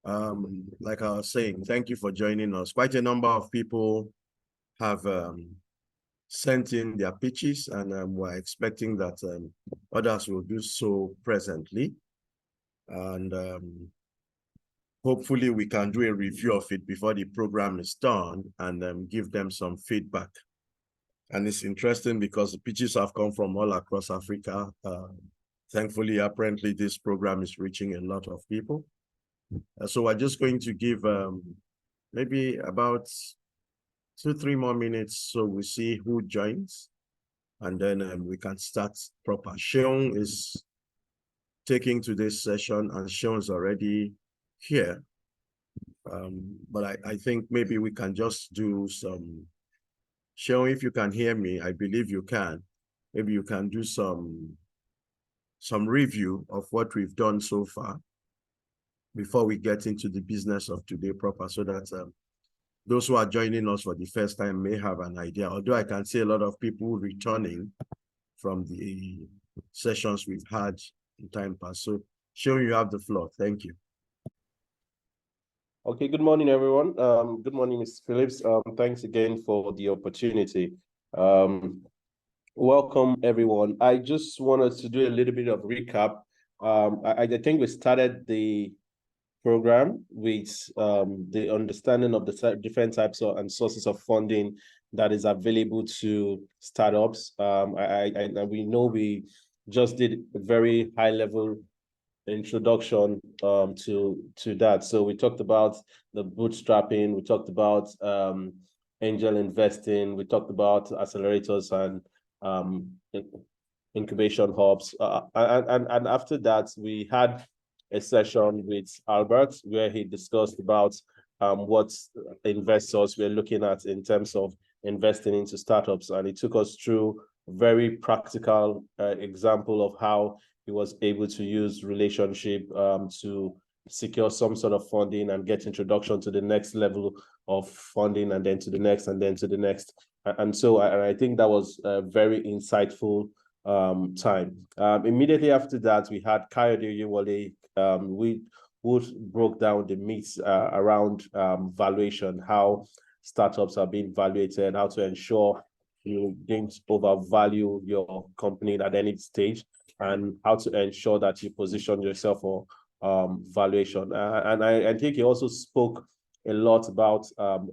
Like I was saying, thank you for joining us. Quite a number of people have sent in their pitches, and we're expecting that others will do so presently. And hopefully we can do a review of it before the program is done and give them some feedback. And it's interesting because the pitches have come from all across Africa. Thankfully, apparently this program is reaching a lot of people. So we're just going to give maybe about 2-3 more minutes so we see who joins, and then we can start proper. Seun is taking today's session, and Seun's already here. But I think maybe we can just do some. Seun, if you can hear me, I believe you can. Maybe you can do some review of what we've done so far before we get into the business of today proper, so that those who are joining us for the first time may have an idea. Although I can see a lot of people returning from the sessions we've had in time past. So, Seun, you have the floor. Thank you. Okay, good morning, everyone. Good morning, Mr. Phillips. Thanks again for the opportunity. Welcome, everyone. I just wanted to do a little bit of recap. I think we started the program with the understanding of the different types of and sources of funding that is available to startups. We know we just did a very high level introduction to that. So we talked about the bootstrapping, we talked about angel investing, we talked about accelerators and incubation hubs, and after that we had a session with Albert where he discussed about what investors were looking at in terms of investing into startups, and he took us through a very practical example of how he was able to use relationship to secure some sort of funding and get introduction to the next level of funding, and then to the next, and then to the next. And so I think that was a very insightful time. Immediately after that, we had Kayode Oyewole, who broke down the myths around valuation, how startups are being valuated, how to ensure you don't overvalue your company at any stage, and how to ensure that you position yourself for valuation. And I think he also spoke a lot about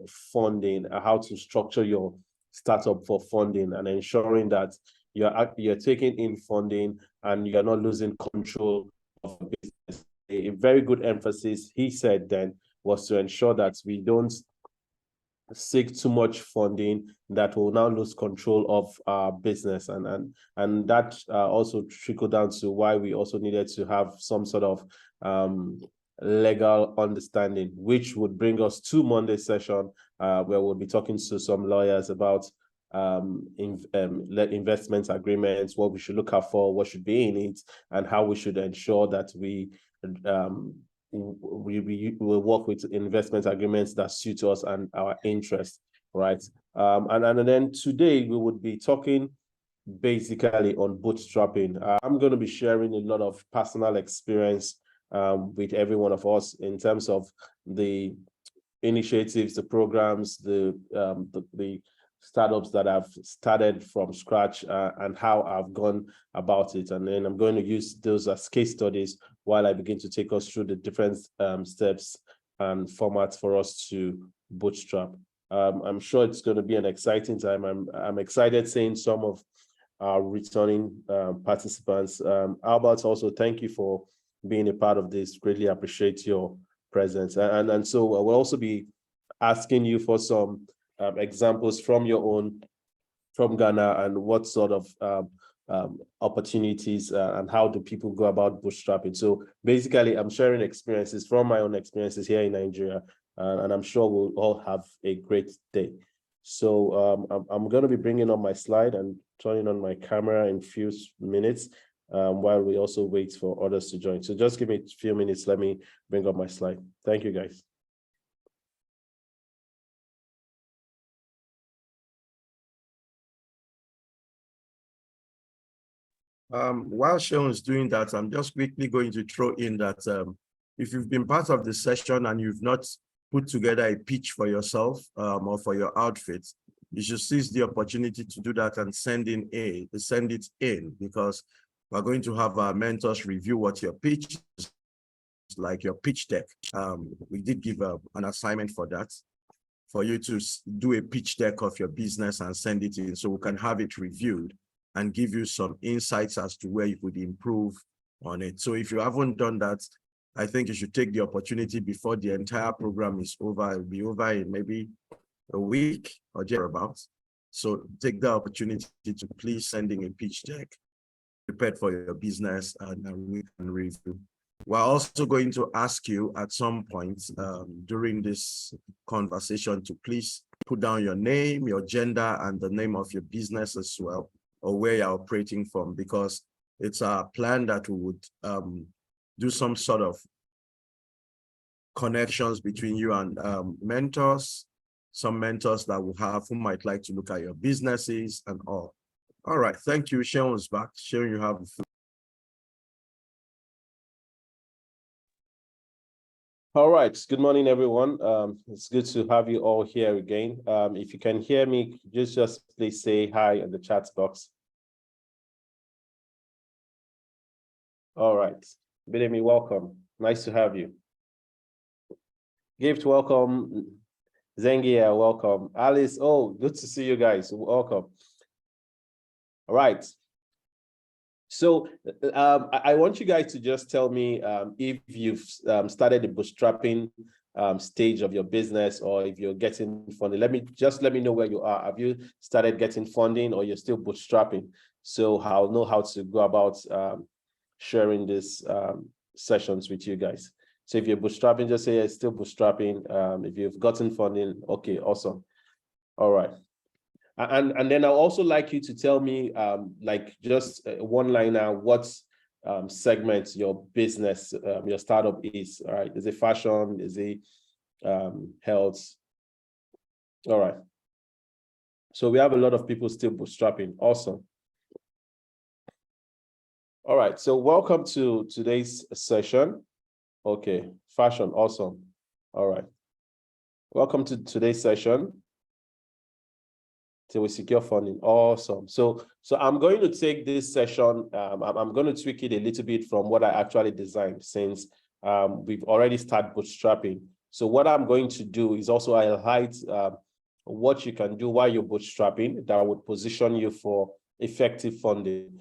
funding, how to structure your startup for funding, and ensuring that you're taking in funding and you're not losing control of the business. A very good emphasis, he said then, was to ensure that we don't seek too much funding that will now lose control of our business, and that also trickled down to why we also needed to have some sort of legal understanding, which would bring us to Monday's session where we'll be talking to some lawyers about investment agreements, what we should look out for, what should be in it, and how we should ensure that we will work with investment agreements that suit us and our interests, right? And then today we would be talking basically on bootstrapping. I'm going to be sharing a lot of personal experience with every one of us in terms of the initiatives, the programs, the startups that I've started from scratch and how I've gone about it. And then I'm going to use those as case studies while I begin to take us through the different steps and formats for us to bootstrap. I'm sure it's going to be an exciting time. I'm excited seeing some of our returning participants. Albert, also thank you for being a part of this. Greatly appreciate your presence. And so I will also be asking you for some examples from Ghana, and what sort of opportunities and how do people go about bootstrapping. So basically, I'm sharing experiences from my own experiences here in Nigeria, and I'm sure we'll all have a great day. So I'm going to be bringing up my slide and turning on my camera in a few minutes while we also wait for others to join. So just give me a few minutes. Let me bring up my slide. Thank you, guys. While Seun is doing that, I'm just quickly going to throw in that if you've been part of the session and you've not put together a pitch for yourself or for your outfit, you should seize the opportunity to do that and send it in, because we're going to have our mentors review what your pitch is, like your pitch deck. We did give an assignment for that, for you to do a pitch deck of your business and send it in so we can have it reviewed and give you some insights as to where you could improve on it. So if you haven't done that, I think you should take the opportunity before the entire program is over. It'll be over in maybe a week or thereabouts. So take the opportunity to please send in a pitch deck prepared for your business, and we can review. We're also going to ask you at some point during this conversation to please put down your name, your gender, and the name of your business as well, or where you're operating from, because it's our plan that we would do some sort of connections between you and mentors, some mentors that will have who might like to look at your businesses and all. All right, thank you. Seun is back. Seun, you have the floor. All right. Good morning, everyone. It's good to have you all here again. If you can hear me, just please say hi in the chat box. All right. Bidemi, welcome. Nice to have you. Gift, welcome. Zengia, welcome. Alice, oh, good to see you guys. Welcome. All right. So I want you guys to just tell me if you've started the bootstrapping stage of your business, or if you're getting funding. Let me know where you are. Have you started getting funding, or you're still bootstrapping? So I'll know how to go about sharing these sessions with you guys. So if you're bootstrapping, just say it's still bootstrapping. If you've gotten funding, okay, awesome. All right. And then I'd also like you to tell me, like just one-liner, what segment your business, your startup is. All right, is it fashion? Is it health? All right. So we have a lot of people still bootstrapping. Awesome. All right. So welcome to today's session. Okay, fashion. Awesome. All right. Welcome to today's session. Till we secure funding. Awesome. So I'm going to take this session. I'm going to tweak it a little bit from what I actually designed, since we've already started bootstrapping. So what I'm going to do is also highlight what you can do while you're bootstrapping that would position you for effective funding.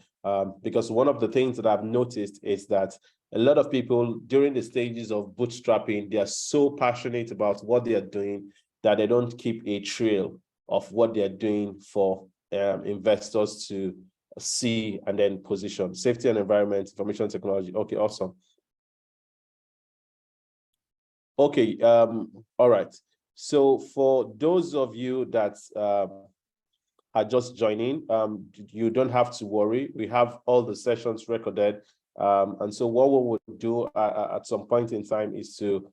Because one of the things that I've noticed is that a lot of people during the stages of bootstrapping, they are so passionate about what they are doing that they don't keep a trail of what they're doing for investors to see and then position. Safety and environment, information technology. Okay, awesome. Okay, all right. So for those of you that are just joining, you don't have to worry. We have all the sessions recorded. And so what we will do at some point in time is to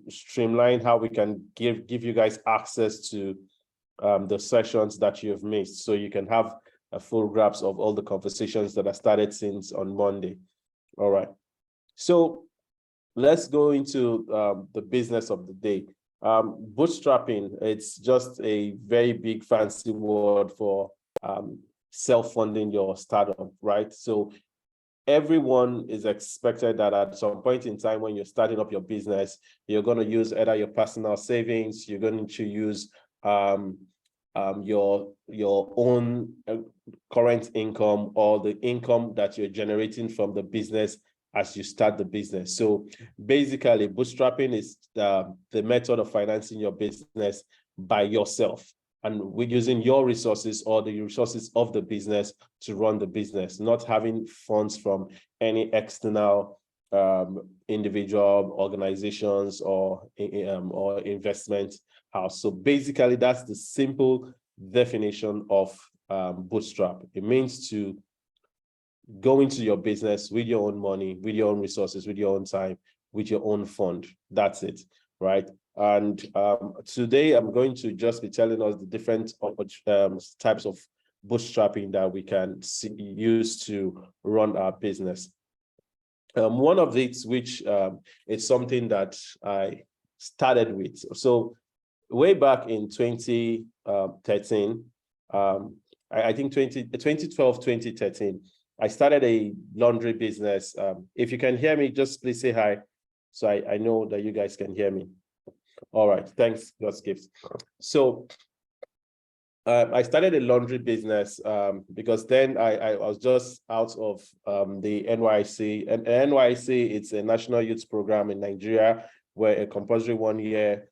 streamline how we can give you guys access to the sessions that you've missed, so you can have a full grasp of all the conversations that are started since on Monday. All right, so let's go into the business of the day. Bootstrapping, it's just a very big fancy word for self-funding your startup, right? So everyone is expected that at some point in time when you're starting up your business, you're going to use either your personal savings, you're going to use your own current income, or the income that you're generating from the business as you start the business. So basically, bootstrapping is the method of financing your business by yourself, and with using your resources or the resources of the business to run the business, not having funds from any external individual organizations or investment house. So basically, that's the simple definition of bootstrap. It means to go into your business with your own money, with your own resources, with your own time, with your own fund. That's it, right? And today I'm going to just be telling us the different types of bootstrapping that we can use to run our business. One of it, which is something that I started with. So way back in 2013, I think 2012, 2013, I started a laundry business. If you can hear me, just please say hi. So I know that you guys can hear me. All right, thanks, God's gift. So I started a laundry business because then I was just out of the NYC. And NYC, it's a national youth program in Nigeria where a compulsory 1-year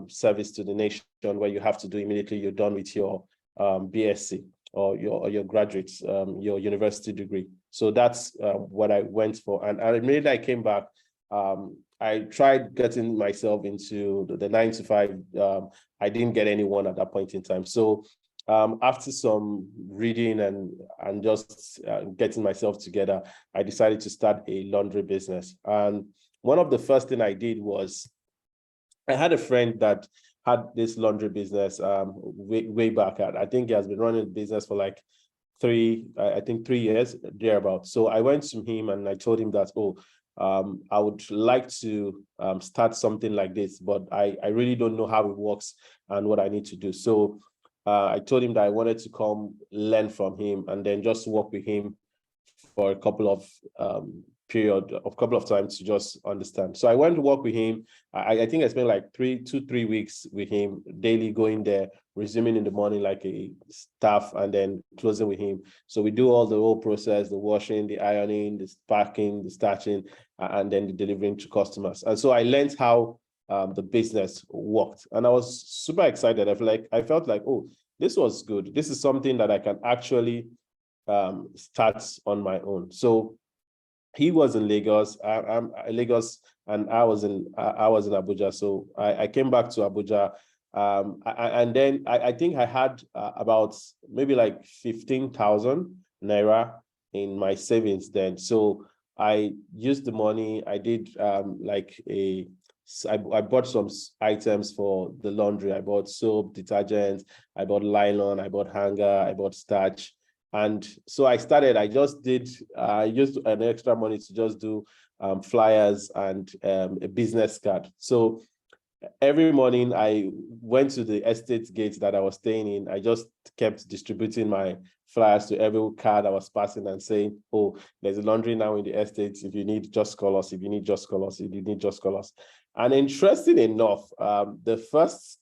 service to the nation where you have to do immediately you're done with your BSc or your graduates, your university degree. So that's what I went for. And immediately I came back, I tried getting myself into the 9-to-5. I didn't get anyone at that point in time. So after some reading and just getting myself together, I decided to start a laundry business. And one of the first thing I did was I had a friend that had this laundry business way back. I think he has been running the business for like 3 years, thereabout. So I went to him and I told him that, I would like to start something like this, but I really don't know how it works and what I need to do. So I told him that I wanted to come learn from him and then just work with him for a couple of times to just understand. So I went to work with him. I think I spent like 3 weeks with him, daily going there, resuming in the morning like a staff and then closing with him. So we do all the whole process, the washing, the ironing, the packing, the starching, and then the delivering to customers. And so I learned how the business worked. And I was super excited. I felt like, oh, this was good. This is something that I can actually start on my own. So he was in Lagos, I'm Lagos, and I was in Abuja. So I came back to Abuja, and then I think I had about maybe like 15,000 naira in my savings then. So I used the money. I did I bought some items for the laundry. I bought soap, detergent, I bought nylon, I bought hanger, I bought starch. And so I used an extra money to just do flyers and a business card. So every morning I went to the estate gate that I was staying in. I just kept distributing my flyers to every car I was passing and saying, oh, there's a laundry now in the estate. If you need, just call us. If you need, just call us. If you need, just call us. And interesting enough, the first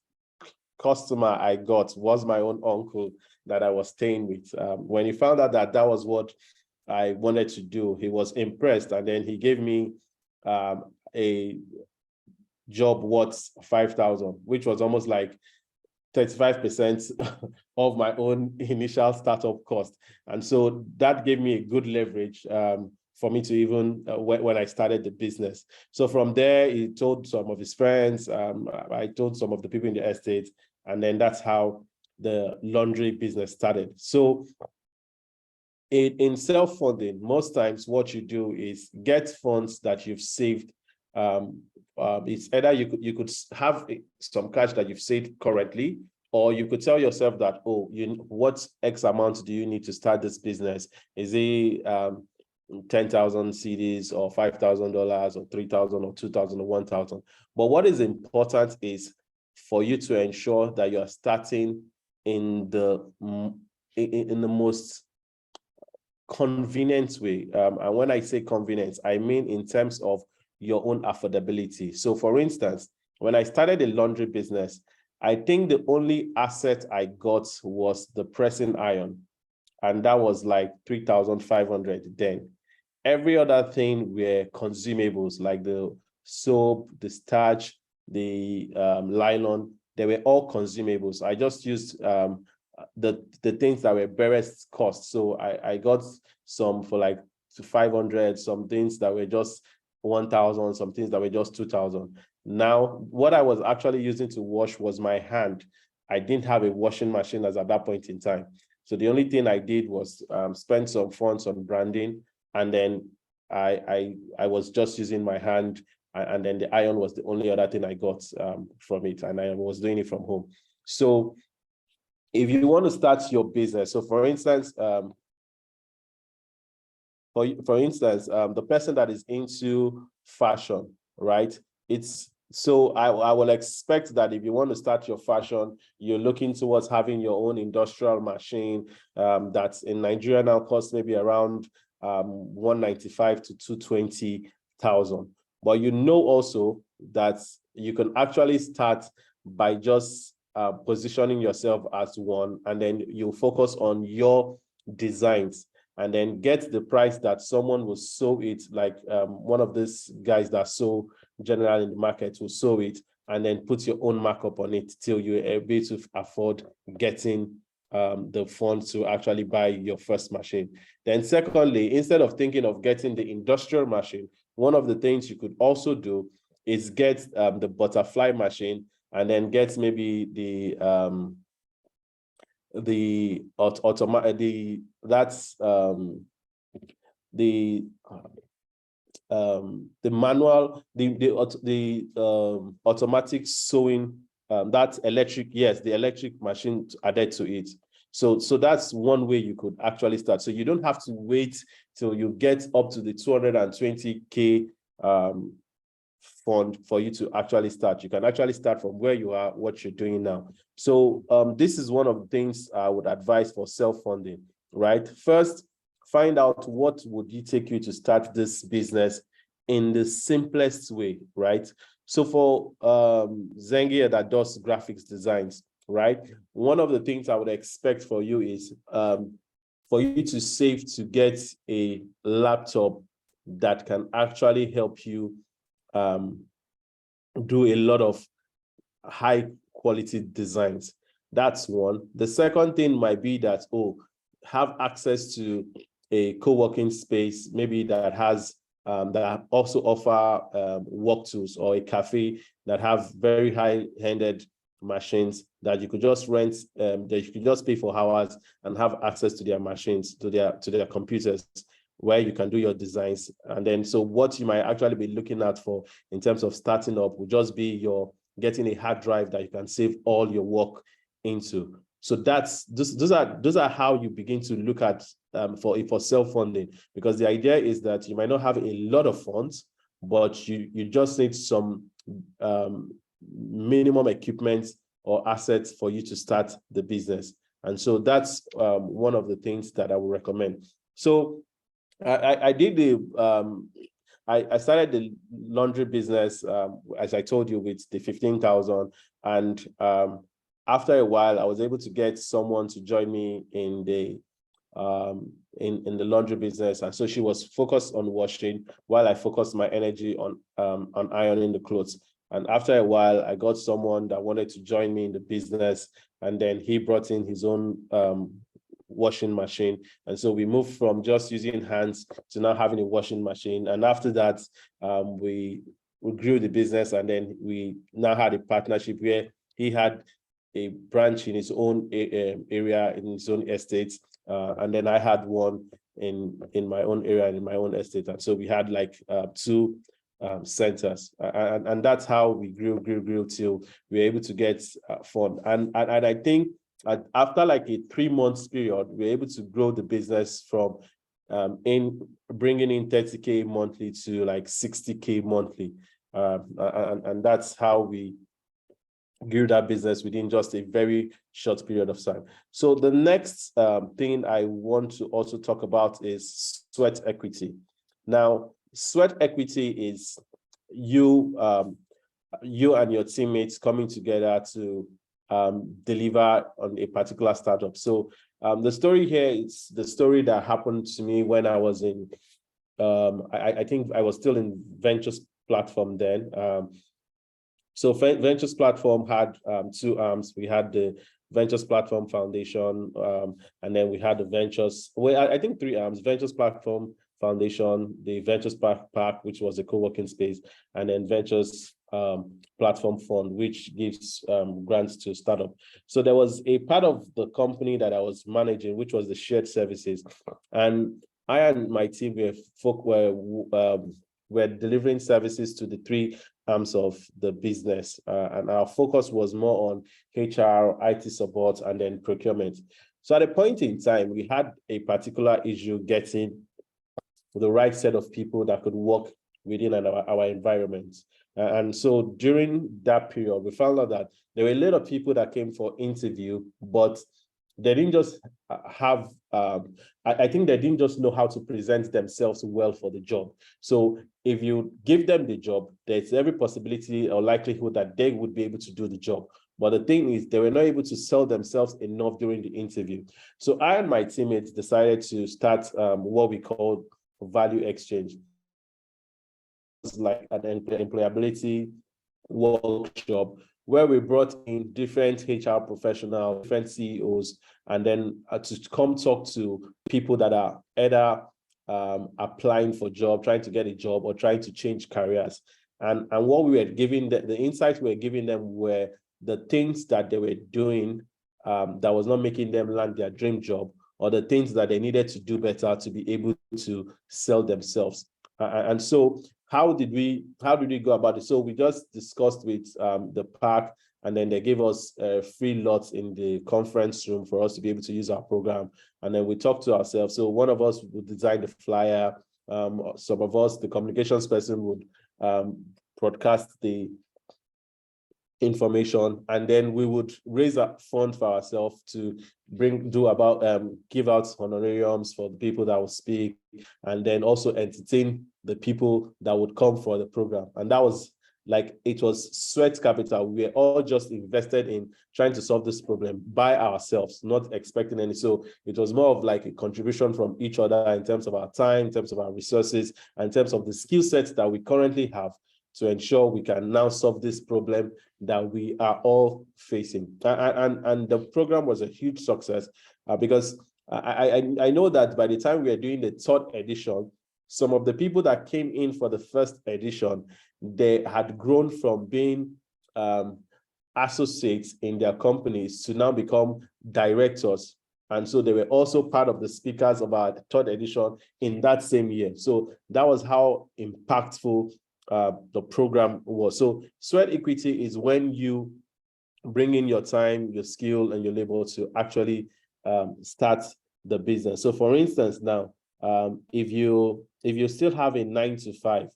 customer I got was my own uncle that I was staying with. When he found out that that was what I wanted to do, he was impressed. And then he gave me a job worth 5,000, which was almost like 35% of my own initial startup cost. And so that gave me a good leverage for me to even when I started the business. So from there, he told some of his friends, I told some of the people in the estate, and then that's how the laundry business started. So in self-funding, most times what you do is get funds that you've saved. It's either you could have some cash that you've saved currently, or you could tell yourself that, oh, what X amount do you need to start this business? Is it 10,000 CDs or $5,000 or 3,000 or 2,000 or 1,000? But what is important is for you to ensure that you are starting in the most convenient way. And when I say convenience, I mean in terms of your own affordability. So for instance, when I started a laundry business, I think the only asset I got was the pressing iron. And that was like 3,500 then. Every other thing were consumables, like the soap, the starch, the nylon. They were all consumables. I just used the things that were barest cost. So I got some for like 500, some things that were just 1,000, some things that were just 2,000. Now, what I was actually using to wash was my hand. I didn't have a washing machine as at that point in time. So the only thing I did was spend some funds on branding, and then I was just using my hand, and then the iron was the only other thing I got from it, and I was doing it from home. So if you want to start your business, so for instance, for instance, the person that is into fashion, right? So I will expect that if you want to start your fashion, you're looking towards having your own industrial machine that's in Nigeria now costs maybe around 195 to 220,000. But you know also that you can actually start by just positioning yourself as one, and then you focus on your designs, and then get the price that someone will sew it, like one of these guys that sew general in the market will sew it, and then put your own markup on it till you're able to afford getting the funds to actually buy your first machine. Then secondly, instead of thinking of getting the industrial machine, one of the things you could also do is get the butterfly machine, and then get maybe the automatic the manual, the automatic sewing, that electric, yes, the electric machine added to it. So that's one way you could actually start. So you don't have to wait till you get up to the 220K fund for you to actually start. You can actually start from where you are, what you're doing now. So this is one of the things I would advise for self-funding, right? First, find out what would it take you to start this business in the simplest way, right? So for Zengi that does graphics designs, right? One of the things I would expect for you is for you to save to get a laptop that can actually help you do a lot of high quality designs. That's one. The second thing might be that, have access to a co-working space, maybe that has that also offer work tools, or a cafe that have very high-ended machines that you could just rent, that you could just pay for hours and have access to their machines, to their computers, where you can do your designs. And then, so what you might actually be looking at for in terms of starting up will just be your getting a hard drive that you can save all your work into. So those are how you begin to look at for self-funding, because the idea is that you might not have a lot of funds, but you just need some minimum equipment or assets for you to start the business. And so that's one of the things that I would recommend. So I did I started the laundry business, as I told you, with the 15,000. And after a while, I was able to get someone to join me in the laundry business. And so she was focused on washing, while I focused my energy on ironing the clothes. And after a while, I got someone that wanted to join me in the business. And then he brought in his own washing machine. And so we moved from just using hands to now having a washing machine. And after that, we grew the business, and then we now had a partnership where he had a branch in his own area, in his own estate, and then I had one in my own area, in my own estate. And so we had like two centers, and that's how we grew till we were able to get fund. And I think after like a 3 months period, we were able to grow the business from in bringing in 30K monthly to like 60K monthly, and that's how we grew that business within just a very short period of time. So the next thing I want to also talk about is sweat equity. Now, sweat equity is you and your teammates coming together to deliver on a particular startup. So the story here is the story that happened to me when I was in, I think I was still in Ventures platform then. So Ventures platform had two arms. We had the Ventures Platform Foundation, and then we had the Ventures, well, I think 3 arms: Ventures Platform Foundation, the Ventures Park, which was a co-working space, and then Ventures Platform Fund, which gives grants to startup. So there was a part of the company that I was managing, which was the shared services, and I and my team were delivering services to the 3 arms of the business, and our focus was more on HR, IT support, and then procurement. So at a point in time, we had a particular issue getting the right set of people that could work within our environment. And so during that period, we found out that there were a lot of people that came for interview, but they didn't just have, I think they didn't just know how to present themselves well for the job. So if you give them the job, there's every possibility or likelihood that they would be able to do the job. But the thing is, they were not able to sell themselves enough during the interview. So I and my teammates decided to start what we call value exchange. It's like an employability workshop where we brought in different HR professionals, different CEOs, and then to come talk to people that are either applying for job, trying to get a job, or trying to change careers. And what we were giving, the insights we were giving them were the things that they were doing that was not making them land their dream job, or the things that they needed to do better to be able to sell themselves. And so how did we go about it? So we just discussed with the park, and then they gave us free lots in the conference room for us to be able to use our program. And then we talked to ourselves. So one of us would design the flyer. Some of us, the communications person, would broadcast the information, and then we would raise a fund for ourselves to give out honorariums for the people that will speak, and then also entertain the people that would come for the program. And that was like, it was sweat capital. We were all just invested in trying to solve this problem by ourselves, not expecting any. So it was more of like a contribution from each other in terms of our time, in terms of our resources, and in terms of the skill sets that we currently have to ensure we can now solve this problem that we are all facing. And the program was a huge success because I know that by the time we are doing the third edition, some of the people that came in for the first edition, they had grown from being associates in their companies to now become directors. And so they were also part of the speakers of our third edition in that same year. So that was how impactful the program was. So sweat equity is when you bring in your time, your skill, and your labor to actually start the business. So for instance, now, if you still have a 9-to-5,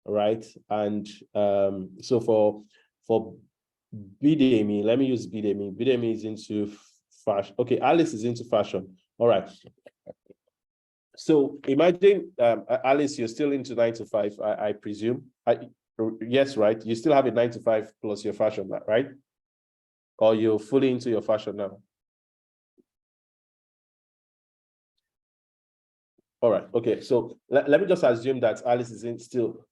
right? And so for Bidemi, let me use Bidemi. Bidemi is into fashion. Okay, Alice is into fashion. All right. So imagine, Alice, you're still into 9-to-5, I presume. Yes, right? You still have a 9-to-5 plus your fashion, right? Or you're fully into your fashion now? All right, okay. So let me just assume that Alice is in still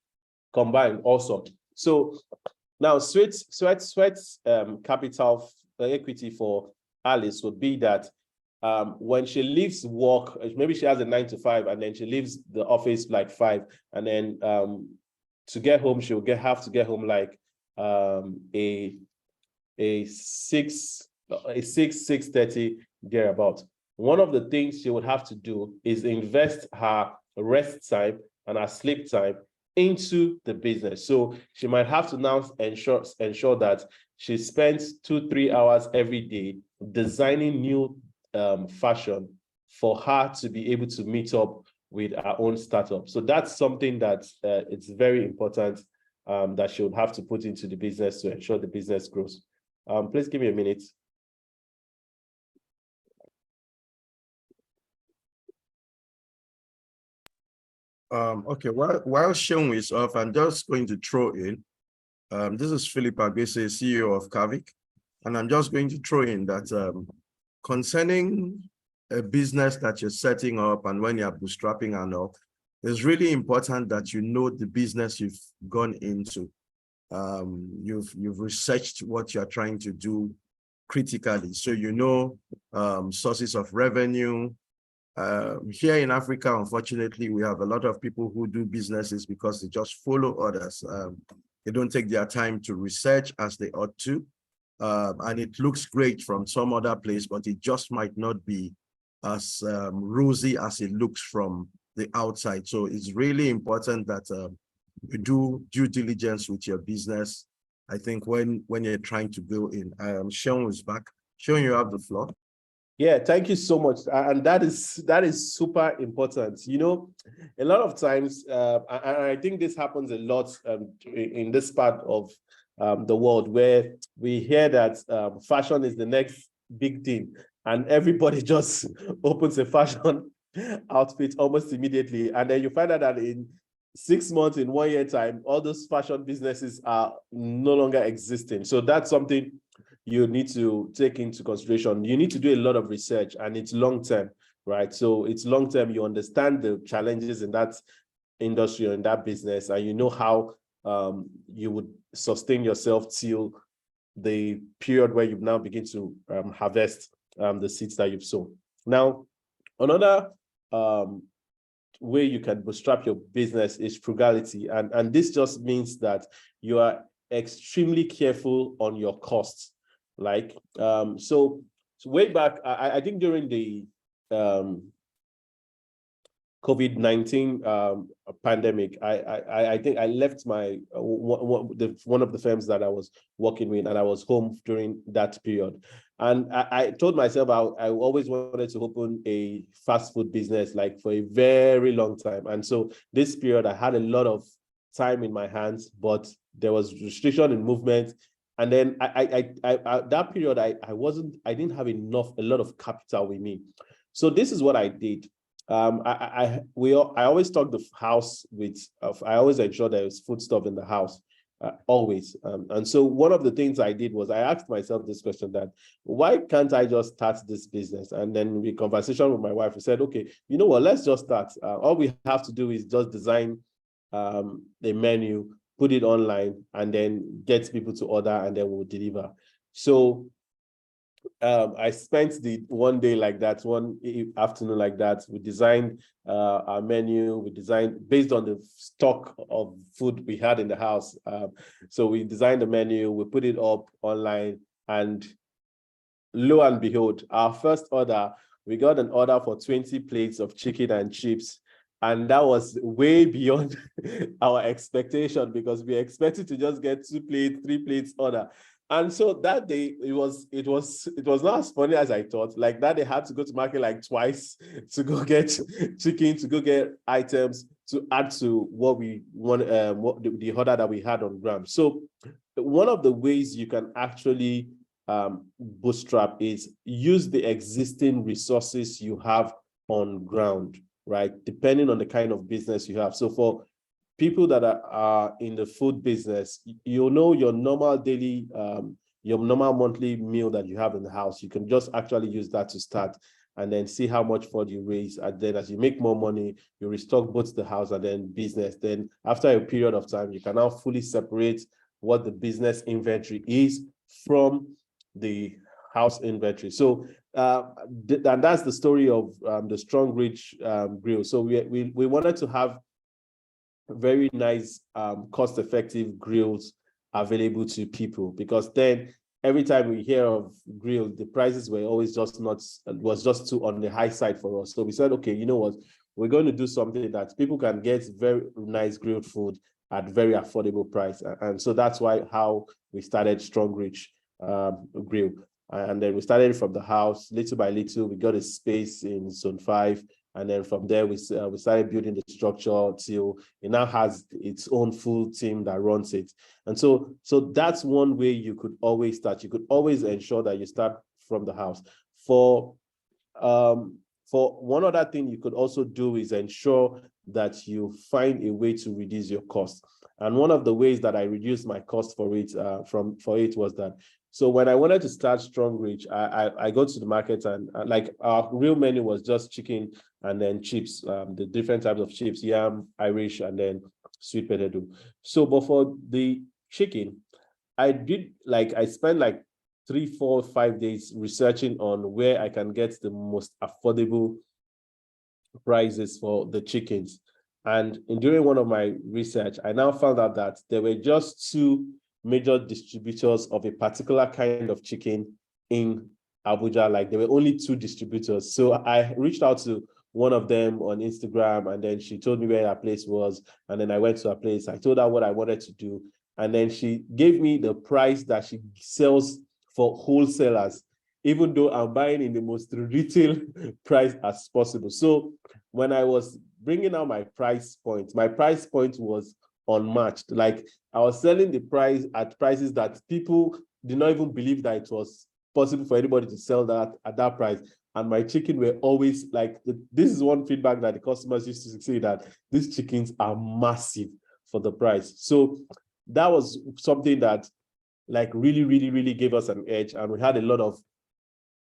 combined. Awesome. So now sweat capital equity for Alice would be that when she leaves work, maybe she has a 9-to-5, and then she leaves the office like 5, and then to get home, she'll have to get home like a 6:30 thereabout. One of the things she would have to do is invest her rest time and her sleep time into the business. So she might have to now ensure that she spends 2-3 hours every day designing new fashion for her to be able to meet up with our own startup. So that's something that it's very important that she would have to put into the business to ensure the business grows. Please give me a minute. Okay, while Seun is off, I'm just going to throw in. This is Philip Agbese, CEO of Kavik, and I'm just going to throw in that concerning a business that you're setting up and when you're bootstrapping and all, it's really important that you know the business you've gone into. You've researched what you're trying to do critically, so you know sources of revenue. Here in Africa, unfortunately, we have a lot of people who do businesses because they just follow others. They don't take their time to research as they ought to. And it looks great from some other place, but it just might not be as rosy as it looks from the outside. So it's really important that you do due diligence with your business. I think when you're trying to go in. Seun is back. Seun, you have the floor. Yeah, thank you so much. And that is super important. You know, a lot of times, and I think this happens a lot in this part of the world, where we hear that fashion is the next big thing, and everybody just opens a fashion outfit almost immediately, and then you find out that in 6 months, in 1 year time, all those fashion businesses are no longer existing. So that's something you need to take into consideration. You need to do a lot of research, and it's long term, right? So it's long term. You understand the challenges in that industry or in that business, and you know how you would sustain yourself till the period where you now begin to harvest the seeds that you've sown. Now, another way you can bootstrap your business is frugality, and this just means that you are extremely careful on your costs. Like so way back, I think during the COVID-19 pandemic, I think I left my one of the firms that I was working with, and I was home during that period. And I told myself I always wanted to open a fast food business, like, for a very long time. And so this period, I had a lot of time in my hands, but there was restriction in movement. And then that period, I didn't have a lot of capital with me. So this is what I did. I always stock the house with, I always ensure there's food stuff in the house, always. And so one of the things I did was I asked myself this question, that why can't I just start this business? And then in conversation with my wife, we said, okay, you know what, let's just start. All we have to do is just design a menu, put it online, and then get people to order, and then we'll deliver. So I spent the one day like that, one afternoon like that. We designed our menu. We designed based on the stock of food we had in the house. So we designed the menu, we put it up online, and lo and behold, our first order, we got an order for 20 plates of chicken and chips. And that was way beyond our expectation, because we expected to just get 2 plates, 3 plates order. And so that day, it was not as funny as I thought. Like, that they had to go to market like twice to go get chicken, to go get items to add to what we want, what the order that we had on ground. So one of the ways you can actually bootstrap is use the existing resources you have on ground, right? Depending on the kind of business you have. So for people that are in the food business, you know, your normal daily, your normal monthly meal that you have in the house, you can just actually use that to start, and then see how much food you raise. And then as you make more money, you restock both the house and then business. Then after a period of time, you can now fully separate what the business inventory is from the house inventory. So and that's the story of the Strong Rich grill. So we wanted to have very nice cost-effective grills available to people, because then every time we hear of grill, the prices were always just was too on the high side for us. So we said, okay, you know what, we're going to do something that people can get very nice grilled food at very affordable price. And so that's how we started Strong Rich grill. And then we started from the house, little by little. We got a space in Zone 5. And then from there, we started building the structure till it now has its own full team that runs it. And so that's one way you could always start. You could always ensure that you start from the house. For one other thing you could also do is ensure that you find a way to reduce your cost. And one of the ways that I reduced my cost for it was that, so when I wanted to start Strong Rich, I go to the market, and like, our real menu was just chicken and then chips, the different types of chips, yam, Irish, and then sweet potato. So, but for the chicken, I spent like 3, 4, 5 days researching on where I can get the most affordable prices for the chickens. And during one of my research, I now found out that there were just 2 major distributors of a particular kind of chicken in Abuja. Like, there were only 2 distributors. So I reached out to one of them on Instagram, and then she told me where her place was. And then I went to her place. I told her what I wanted to do. And then she gave me the price that she sells for wholesalers even though I'm buying in the most retail price as possible. So when I was bringing out my price point was unmatched. Like, I was selling the price at prices that people did not even believe that it was possible for anybody to sell that at that price. And my chicken were always like, this is one feedback that the customers used to say, that these chickens are massive for the price. So that was something that like really gave us an edge. And we had a lot of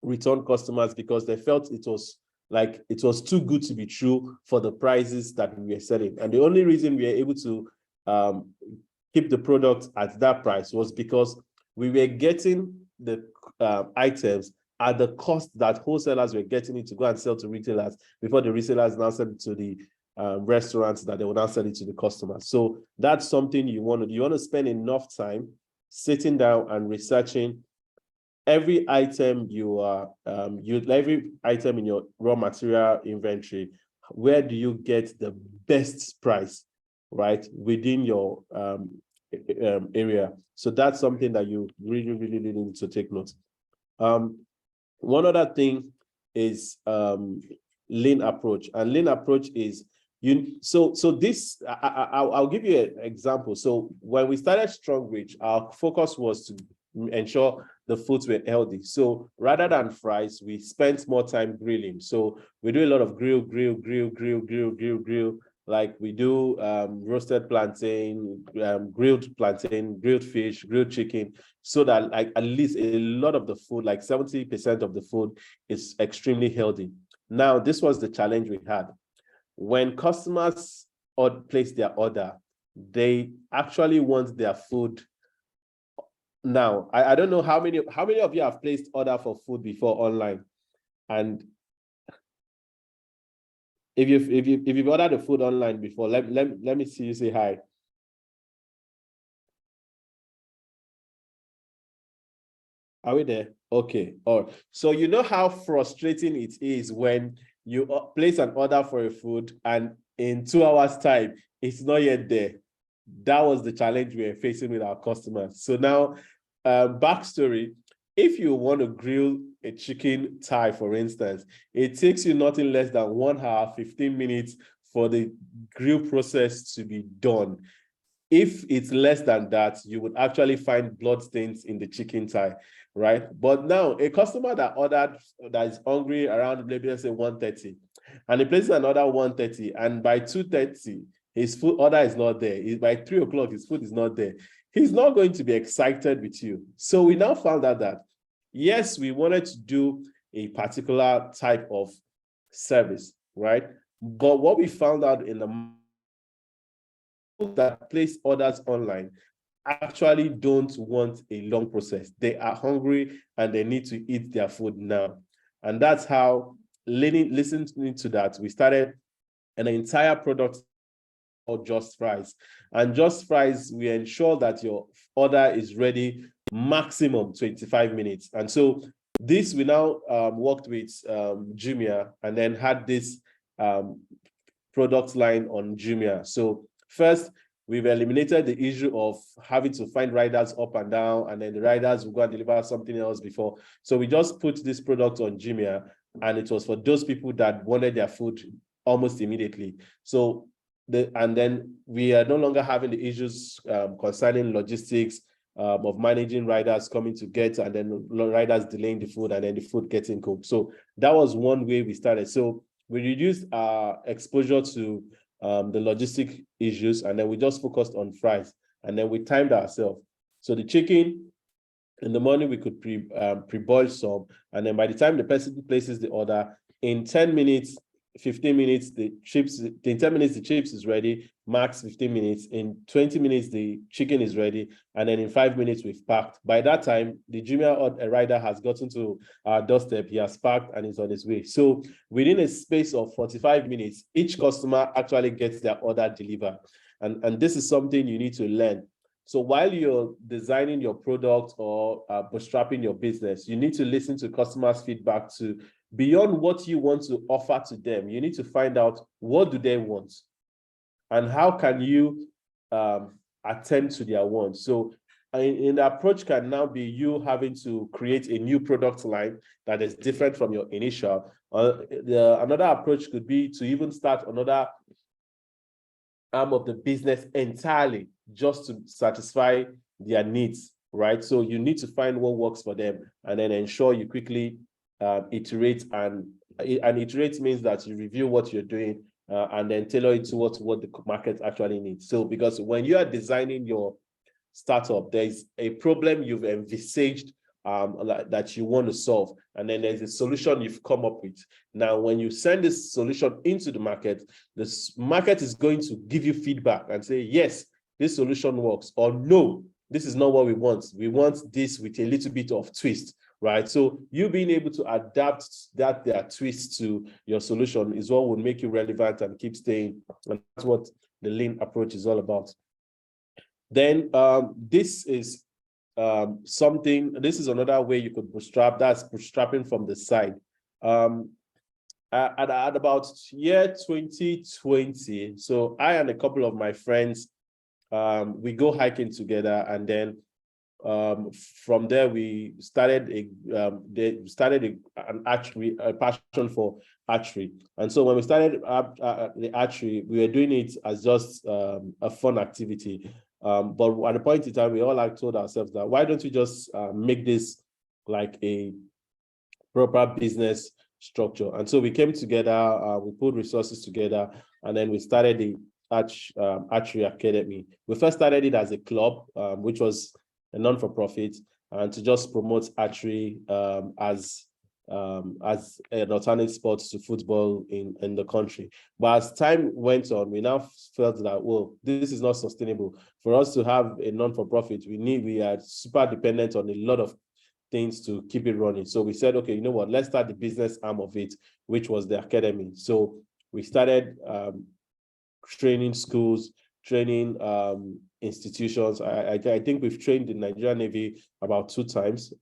return customers because they felt it was too good to be true for the prices that we were selling. And the only reason we were able to keep the product at that price was because we were getting the items at the cost that wholesalers were getting it to go and sell to retailers before the resellers now sell it to the restaurants that they will now sell it to the customers. So that's something you want to do. You want to spend enough time sitting down and researching every item every item in your raw material inventory. Where do you get the best price, right, within your area? So that's something that you really need to take note. One other thing is Lan Approach, and Lan Approach is this. I'll give you an example. So when we started Strongbridge, our focus was to ensure the foods were healthy. So rather than fries, we spent more time grilling. So we do a lot of grill. Like we do roasted plantain, grilled fish, grilled chicken, so that like at least a lot of the food, like 70% of the food, is extremely healthy. Now, this was the challenge we had. When customers place their order, they actually want their food now. I don't know how many of you have placed order for food before online, and if you've ordered the food online before, let me see you say hi. Are we there? Okay. All right. So you know how frustrating it is when you place an order for a food and in 2 hours time it's not yet there. That was the challenge we were facing with our customers. So now, backstory: if you want to grill a chicken thigh, for instance, it takes you nothing less than 1 hour, 15 minutes for the grill process to be done. If it's less than that, you would actually find blood stains in the chicken thigh, right? But now, a customer that ordered, that is hungry around, maybe let's say 1:30, and he places another 1:30, and by 2:30, his food order is not there. By 3 o'clock, his food is not there. He's not going to be excited with you. So we now found out that, yes, we wanted to do a particular type of service, right? But what we found out in the that place orders online actually don't want a long process. They are hungry and they need to eat their food now. And that's how, listening to that, we started an entire product called Just Fries. And Just Fries, we ensure that your order is ready maximum 25 minutes. And so this, we now worked with Jumia, and then had this product line on Jumia. So first, we've eliminated the issue of having to find riders up and down, and then the riders will go and deliver something else before. So we just put this product on Jumia, and it was for those people that wanted their food almost immediately. So and then we are no longer having the issues concerning logistics of managing riders coming to get, and then riders delaying the food, and then the food getting cooked. So that was one way we started. So we reduced our exposure to the logistic issues, and then we just focused on fries, and then we timed ourselves. So the chicken, in the morning we could pre-boil some, and then by the time the person places the order, in 10 minutes, 15 minutes, in 10 minutes, the chips is ready, max 15 minutes. In 20 minutes, the chicken is ready. And then in 5 minutes, we've packed. By that time, the Jumia rider has gotten to our doorstep. He has packed and is on his way. So within a space of 45 minutes, each customer actually gets their order delivered. And this is something you need to learn. So while you're designing your product or bootstrapping your business, you need to listen to customers' feedback to beyond what you want to offer to them. You need to find out, what do they want, and how can you attend to their wants. So in the approach can now be you having to create a new product line that is different from your initial. Another approach could be to even start another arm of the business entirely just to satisfy their needs, right? So you need to find what works for them and then ensure you quickly iterate, and iterate means that you review what you're doing and then tailor it towards what the market actually needs. So because when you are designing your startup, there's a problem you've envisaged that you want to solve, and then there's a solution you've come up with. Now, when you send this solution into the market is going to give you feedback and say, yes, this solution works, or no, this is not what we want. We want this with a little bit of twist, right? So you being able to adapt their twist to your solution is what will make you relevant and keep staying. And that's what the lean approach is all about. Then this is another way you could bootstrap. That's bootstrapping from the side. At about year 2020, so I and a couple of my friends, we go hiking together, and then from there we started a passion for archery. And so when we started the archery, we were doing it as just a fun activity. But at a point in time, we all told ourselves that why don't we just make this like a proper business structure? And so we came together, we put resources together, and then we started the Archery Academy. We first started it as a club, which was a non-for-profit, and to just promote archery as an alternative sport to football in the country. But as time went on, we now felt that, well, this is not sustainable. For us to have a non-for-profit, we are super dependent on a lot of things to keep it running. So we said, okay, you know what, let's start the business arm of it, which was the academy. So we started training schools, training institutions. I think we've trained the Nigerian Navy about 2 times.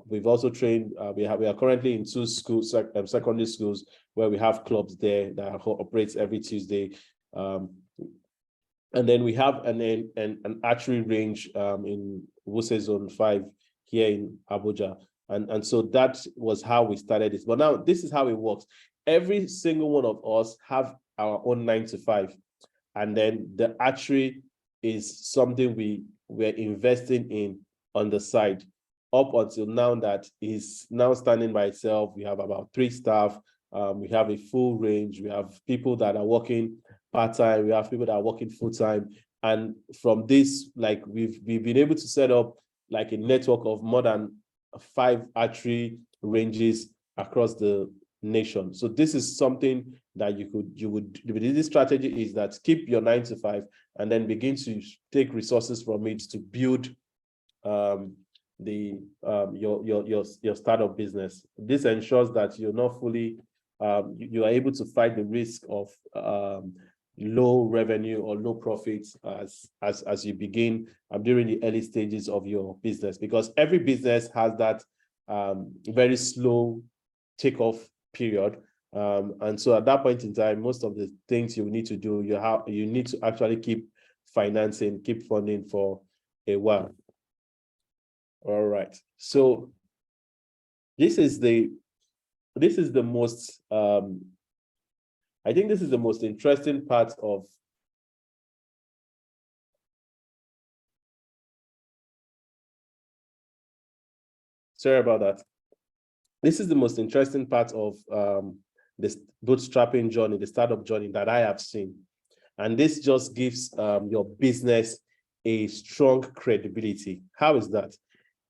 We've also trained, we are currently in 2 schools, secondary schools, where we have clubs there that operates every Tuesday. And then we have an archery range in Wuse Zone 5 here in Abuja. And so that was how we started it. But now this is how it works. Every single one of us have our own 9 to 5. And then the archery is something we're investing in on the side. Up until now, that is now standing by itself. We have about 3 staff. We have a full range. We have people that are working part-time. We have people that are working full-time. And from this, like we've been able to set up like a network of more than 5 archery ranges across the nation. So this is something that this strategy is that keep your 9 to 5 and then begin to take resources from it to build your startup business. This ensures that you're not fully you are able to fight the risk of low revenue or low profits as you begin during the early stages of your business, because every business has that very slow takeoff period. And so at that point in time, most of the things you need to do, you need to actually keep financing, keep funding for a while. All right. So this is the most I think this is the most interesting part of sorry about that. This is the most interesting part of this bootstrapping journey, the startup journey that I have seen. And this just gives your business a strong credibility. How is that?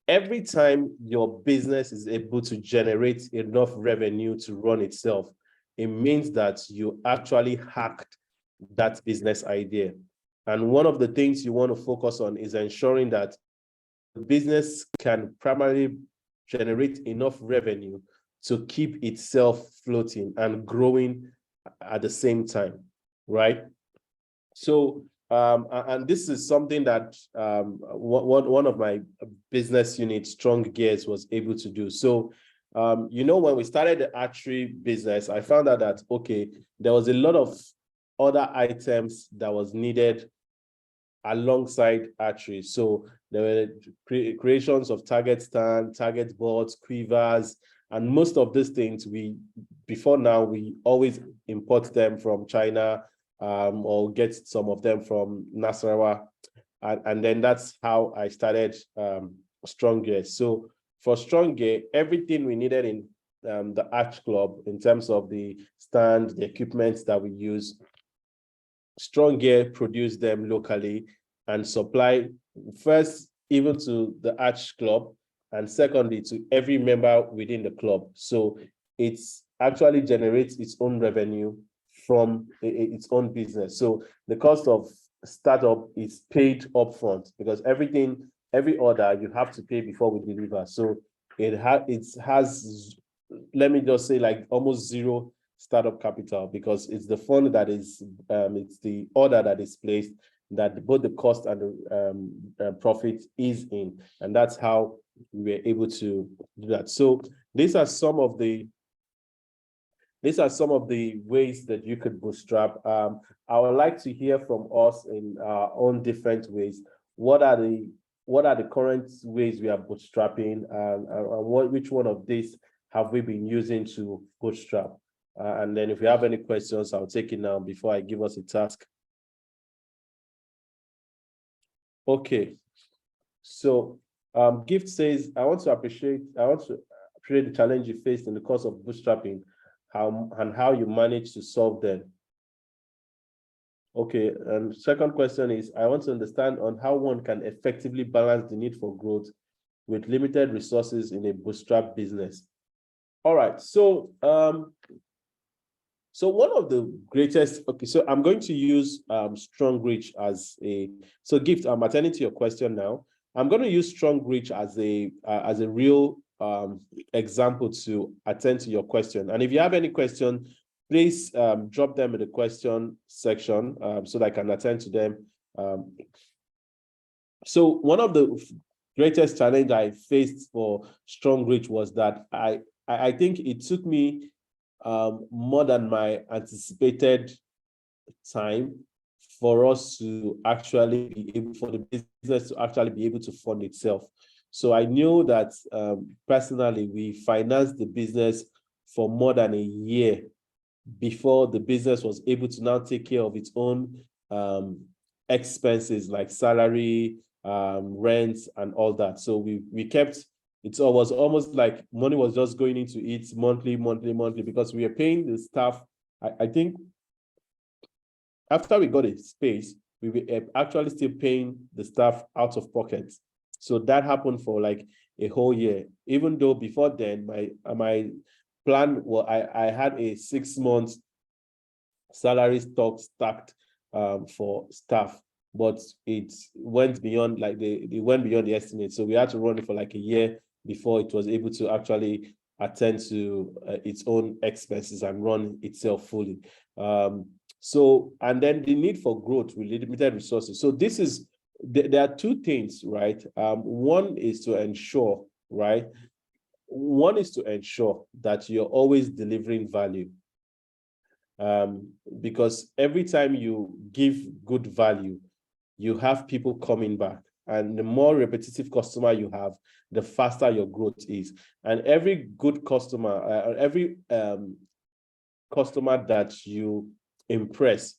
Every time your business is able to generate enough revenue to run itself, it means that you actually hacked that business idea. And one of the things you want to focus on is ensuring that the business can primarily generate enough revenue to keep itself floating and growing at the same time, right? So, and this is something that one of my business unit, Strong Gears, was able to do. So, when we started the archery business, I found out that, okay, there was a lot of other items that was needed alongside archery. So There were creations of target stand, target boards, quivers, and most of these things before now, we always import them from China, or get some of them from Nasarawa. And then that's how I started Strong Gear. So for Strong Gear, everything we needed in the Arch Club in terms of the stand, the equipment that we use, Strong Gear produced them locally and supply first even to the Arch Club, and secondly to every member within the club. So it's actually generates its own revenue from its own business. So the cost of startup is paid upfront, because every order you have to pay before we deliver. So it has, let me just say, like almost zero startup capital, because it's the fund that is it's the order that is placed that both the cost and the profit is in, and that's how we were able to do that. So these are some of the ways that you could bootstrap. I would like to hear from us in our own different ways. What are the current ways we are bootstrapping, and which one of these have we been using to bootstrap? And then if you have any questions, I'll take it now before I give us a task. Okay, so Gift says, I want to appreciate the challenge you faced in the course of bootstrapping, how you managed to solve them. Okay, and second question is, I want to understand on how one can effectively balance the need for growth with limited resources in a bootstrap business. All right, so so one of the greatest, okay, so I'm going to use Strong Reach as so Gift, I'm attending to your question now. I'm going to use Strong Reach as a real example to attend to your question. And if you have any question, please drop them in the question section so that I can attend to them. So one of the greatest challenge I faced for Strong Reach was that I think it took me more than my anticipated time for us to actually be able, for the business to actually be able to fund itself. So I knew that personally, we financed the business for more than a year before the business was able to now take care of its own expenses like salary, rent, and all that. So we kept, it was almost like money was just going into it monthly, because we were paying the staff. I think after we got a space, we were actually still paying the staff out of pocket. So that happened for like a whole year, even though before then, my plan was I had a 6 months salary stock stacked for staff, but it went beyond, like they went beyond the estimate. So we had to run it for like a year before it was able to actually attend to its own expenses and run itself fully. So, and then the need for growth with limited resources. So this is, there are two things, right? One is to ensure, right? One is to ensure that you're always delivering value. Because every time you give good value, you have people coming back. And the more repetitive customer you have, the faster your growth is. And every good customer, every customer that you impress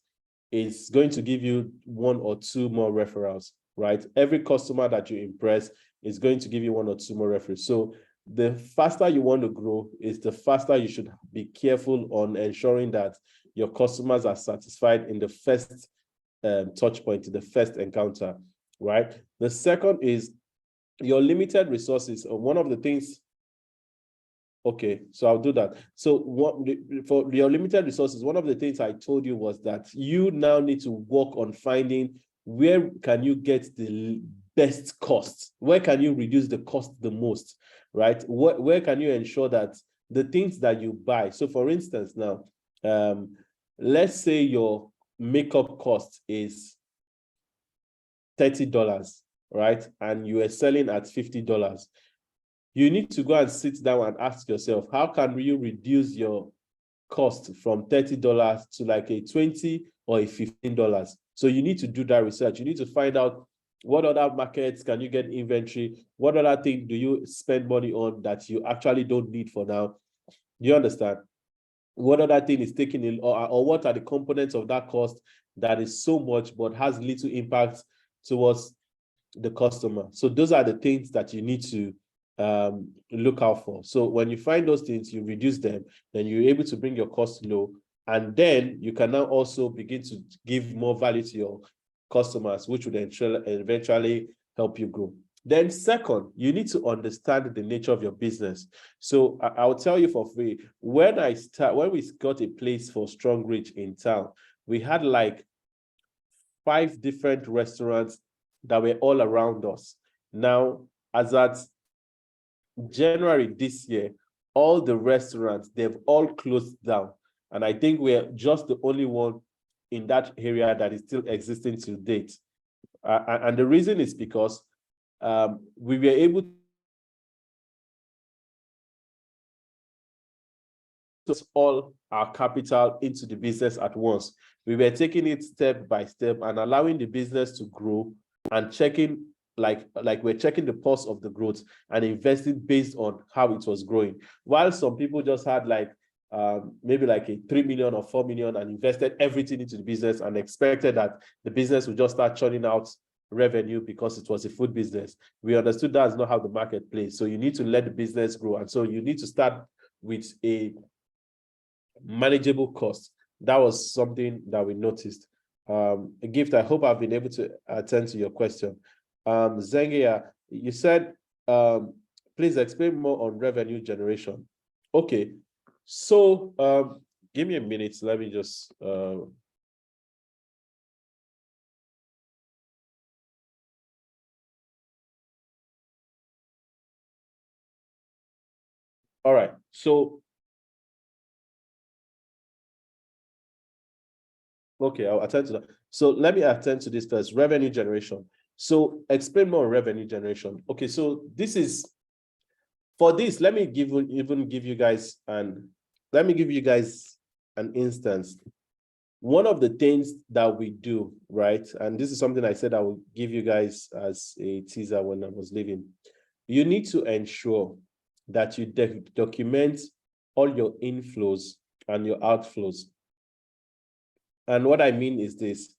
is going to give you 1 or 2 more referrals, right? Every customer that you impress is going to give you 1 or 2 more referrals. So the faster you want to grow is the faster you should be careful on ensuring that your customers are satisfied in the first touch point, the first encounter, right? The second is your limited resources. One of the things, okay, so I'll do that. So for your limited resources, one of the things I told you was that you now need to work on finding where can you get the best cost? Where can you reduce the cost the most, right? Where can you ensure that the things that you buy, so for instance now, let's say your makeup cost is $30, right? And you are selling at $50. You need to go and sit down and ask yourself, how can you reduce your cost from $30 to like a $20 or a $15? So you need to do that research. You need to find out What other markets can you get inventory? What other thing do you spend money on that you actually don't need for now? Do you understand? What other thing is taking in, or what are the components of that cost that is so much but has little impact towards the customer? So those are the things that you need to look out for. So when you find those things, you reduce them, then you're able to bring your cost low, and then you can now also begin to give more value to your customers, which would eventually help you grow. Then second, you need to understand the nature of your business. So I'll tell you for free, when we got a place for Strong Reach in town, we had like 5 different restaurants that were all around us. Now, as at January this year, all the restaurants, they've all closed down. And I think we're just the only one in that area that is still existing to date. And the reason is because we were able to put all our capital into the business at once. We were taking it step by step and allowing the business to grow and checking, like we're checking the pulse of the growth and investing based on how it was growing. While some people just had like maybe like a 3 million or 4 million and invested everything into the business and expected that the business would just start churning out revenue because it was a food business. We understood that's not how the market plays. So you need to let the business grow. And so you need to start with a manageable cost. That was something that we noticed. A Gift, I hope I've been able to attend to your question. Zengia, you said, please explain more on revenue generation. Okay, so give me a minute. Let me just all right, so okay, I'll attend to that. So let me attend to this first, revenue generation. So explain more on revenue generation. Okay, so this is, for this, let me give you guys an instance. One of the things that we do, right? And this is something I said I will give you guys as a teaser when I was leaving. You need to ensure that you document all your inflows and your outflows. And what I mean is this: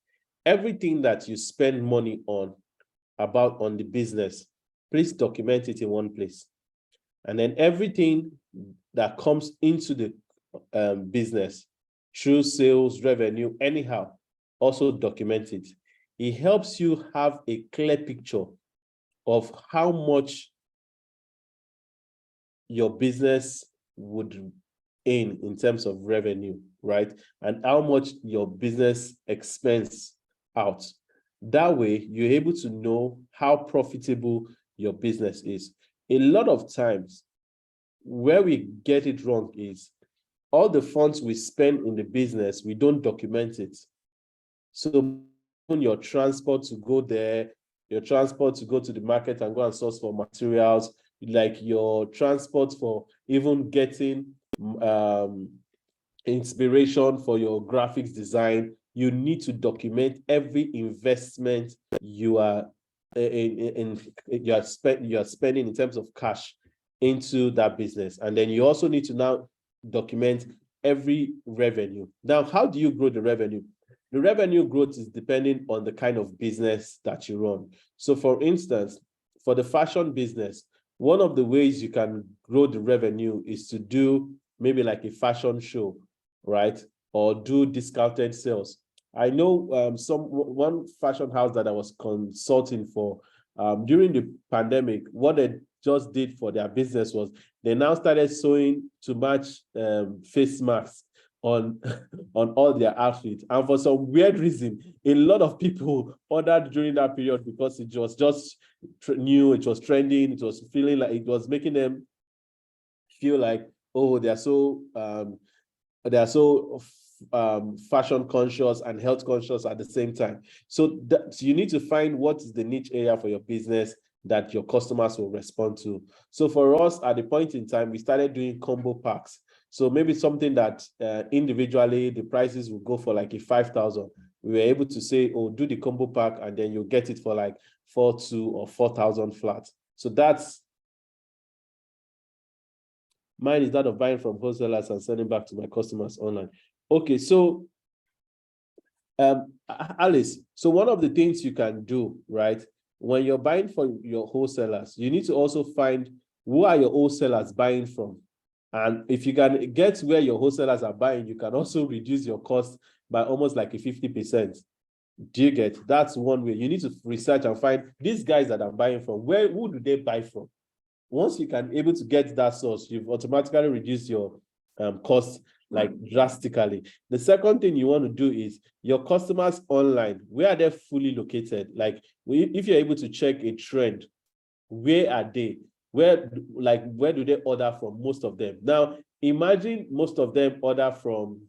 everything that you spend money on the business, please document it in one place. And then everything that comes into the business through sales, revenue, anyhow, also document it. It helps you have a clear picture of how much your business would earn in terms of revenue, right? And how much your business expense out. That way, you're able to know how profitable your business is. A lot of times, where we get it wrong is all the funds we spend in the business, we don't document it. So your transport to go there, your transport to go to the market and go and source for materials, like your transport for even getting inspiration for your graphics design, you need to document every investment you are spending in terms of cash into that business. And then you also need to now document every revenue. Now, how do you grow the revenue? The revenue growth is depending on the kind of business that you run. So for instance, for the fashion business, one of the ways you can grow the revenue is to do maybe like a fashion show, right? Or do discounted sales. I know one fashion house that I was consulting for during the pandemic, what they just did for their business was they now started sewing to match face masks on all their outfits. And for some weird reason, a lot of people ordered during that period because it was just new, it was trending, it was feeling like it was making them feel like, oh, they are so fashion conscious and health conscious at the same time. So you need to find what is the niche area for your business that your customers will respond to. So for us, at the point in time, we started doing combo packs. So maybe something that individually the prices will go for like a 5,000. we were able to say, oh, do the combo pack, and then you'll get it for like 4,200 or 4,000 flat. So that's mine, is that of buying from wholesalers and sending back to my customers online. Okay, so Alice, so one of the things you can do, right, when you're buying from your wholesalers, you need to also find who are your wholesalers buying from. And if you can get where your wholesalers are buying, you can also reduce your cost by almost like a 50%. Do you get? That's one way. You need to research and find these guys that I'm buying from. Who do they buy from? Once you can able to get that source, you've automatically reduced your cost like drastically. The second thing you want to do is your customers online. Where are they fully located? Like if you're able to check a trend, where are they? Where do they order from? Most of them. Now, imagine most of them order from,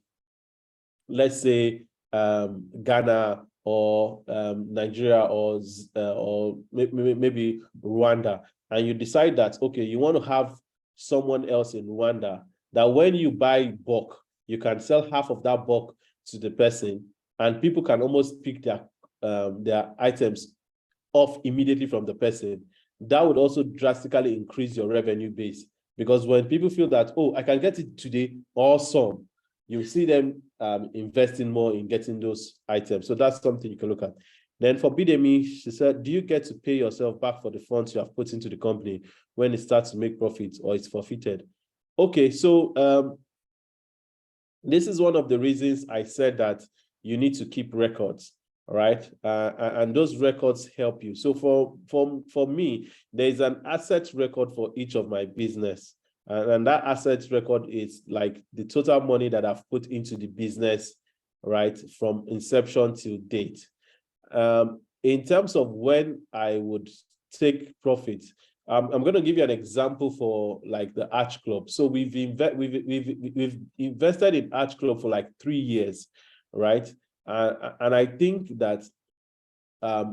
let's say, Ghana or Nigeria or maybe Rwanda, and you decide that, okay, you want to have someone else in Rwanda, that when you buy bulk, you can sell half of that bulk to the person, and people can almost pick their items off immediately from the person. That would also drastically increase your revenue base, because when people feel that, oh, I can get it today, awesome, you see them investing more in getting those items. So that's something you can look at. Then for Bidemi, she said, do you get to pay yourself back for the funds you have put into the company when it starts to make profits, or it's forfeited? Okay, so this is one of the reasons I said that you need to keep records. All right, and those records help you. So for me, there is an asset record for each of my business, and that asset record is like the total money that I've put into the business, right, from inception to date. In terms of when I would take profit, I'm going to give you an example for like the Arch Club. So we've invested in Arch Club for like 3 years, right? And I think that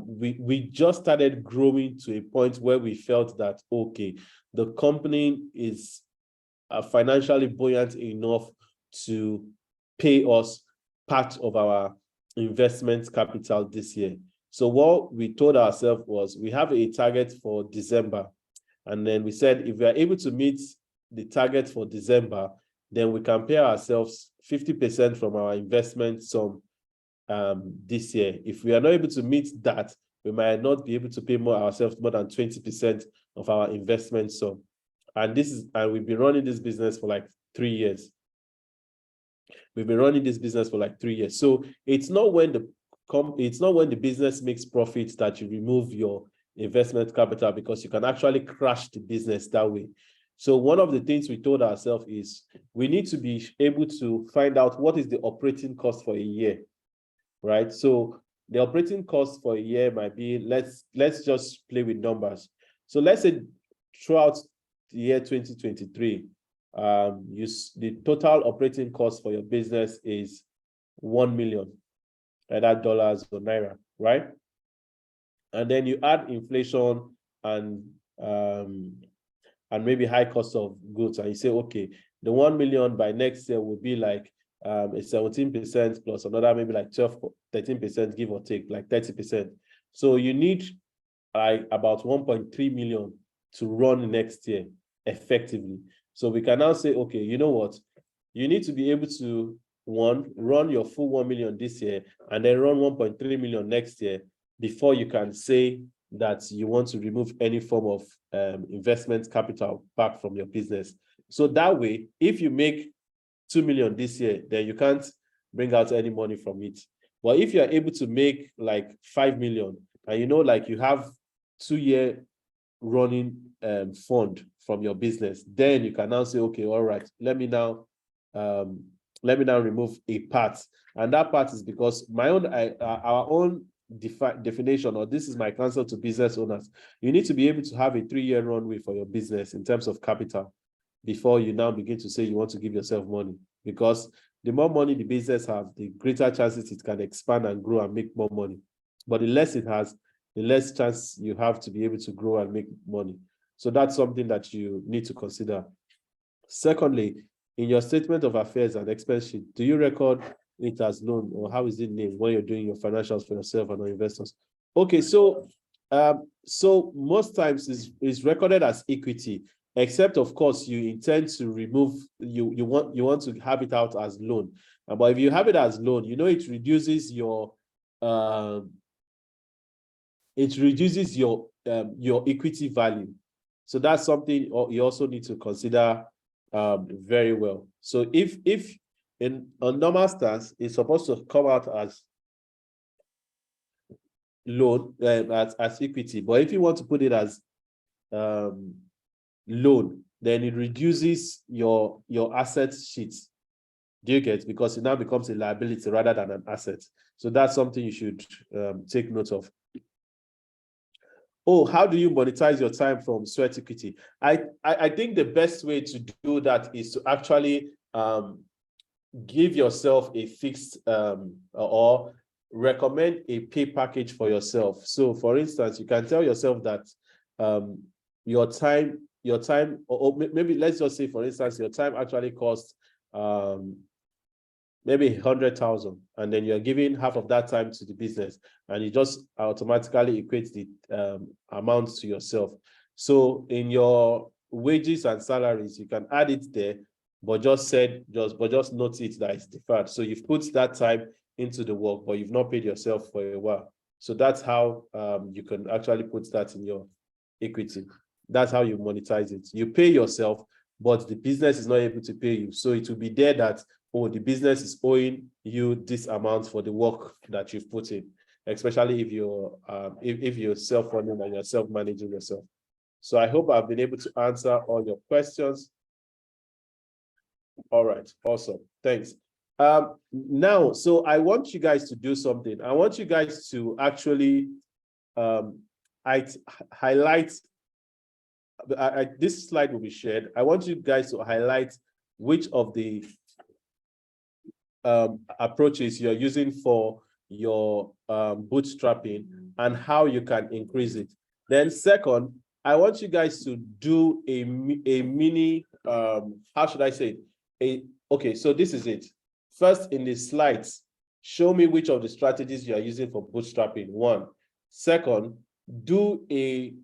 we just started growing to a point where we felt that, okay, the company is financially buoyant enough to pay us part of our investment capital this year. So what we told ourselves was, we have a target for December. And then we said, if we are able to meet the target for December, then we can pay ourselves 50% from our investment sum this year. If we are not able to meet that, we might not be able to pay ourselves more than 20% of our investment sum. And we've been running this business for like 3 years. We've been running this business for like 3 years. So it's not when the business makes profits that you remove your investment capital, because you can actually crash the business that way. So one of the things we told ourselves is, we need to be able to find out what is the operating cost for a year, right? So the operating cost for a year might be, let's just play with numbers. So let's say throughout the year 2023, the total operating cost for your business is 1 million, either dollars or naira, right? And then you add inflation and maybe high cost of goods, and you say, okay, the 1 million by next year will be like a 17% plus another maybe like 13%, give or take, like 30%. So you need like about 1.3 million to run next year effectively. So we can now say, okay, you know what? You need to be able to run your full 1 million this year, and then run 1.3 million next year, before you can say that you want to remove any form of investment capital back from your business. So that way, if you make 2 million this year, then you can't bring out any money from it. But if you're able to make like 5 million, and you know, like you have 2-year running fund from your business, then you can now say, okay, all right, let me now remove a part. And that part is because our own definition, or this is my counsel to business owners, you need to be able to have a 3-year runway for your business in terms of capital before you now begin to say you want to give yourself money. Because the more money the business has, the greater chances it can expand and grow and make more money. But the less it has, the less chance you have to be able to grow and make money. So that's something that you need to consider. Secondly, in your statement of affairs and expense sheet, do you record it as loan, or how is it named when you're doing your financials for yourself and your investors? Okay, so so most times is recorded as equity, except of course you intend to remove, you want to have it out as loan. But if you have it as loan, you know it reduces your equity value. So that's something you also need to consider very well. So if in a normal stance, it's supposed to come out as loan, as equity. But if you want to put it as loan, then it reduces your asset sheet. Do you get? Because it now becomes a liability rather than an asset. So that's something you should take note of. Oh, how do you monetize your time from sweat equity? I think the best way to do that is to actually give yourself a fixed or recommend a pay package for yourself. So for instance, you can tell yourself that your time, or maybe let's just say, for instance, your time actually costs maybe 100,000, and then you're giving half of that time to the business, and you just automatically equate the amount to yourself. So in your wages and salaries, you can add it there, but just note it that it's deferred. So you've put that time into the work, but you've not paid yourself for a while. So that's how you can actually put that in your equity. That's how you monetize it. You pay yourself, but the business is not able to pay you. So it will be there that, oh, the business is owing you this amount for the work that you've put in, especially if you're self-running and you're self-managing yourself. So I hope I've been able to answer all your questions. All right, awesome, thanks. Now, so I want you guys to do something. I want you guys to actually highlight, this slide will be shared. I want you guys to highlight which of the approaches you're using for your bootstrapping and how you can increase it. Then second, I want you guys to do a mini, how should I say it? Okay, so this is it. First, in the slides, show me which of the strategies you are using for bootstrapping, one. Second, do a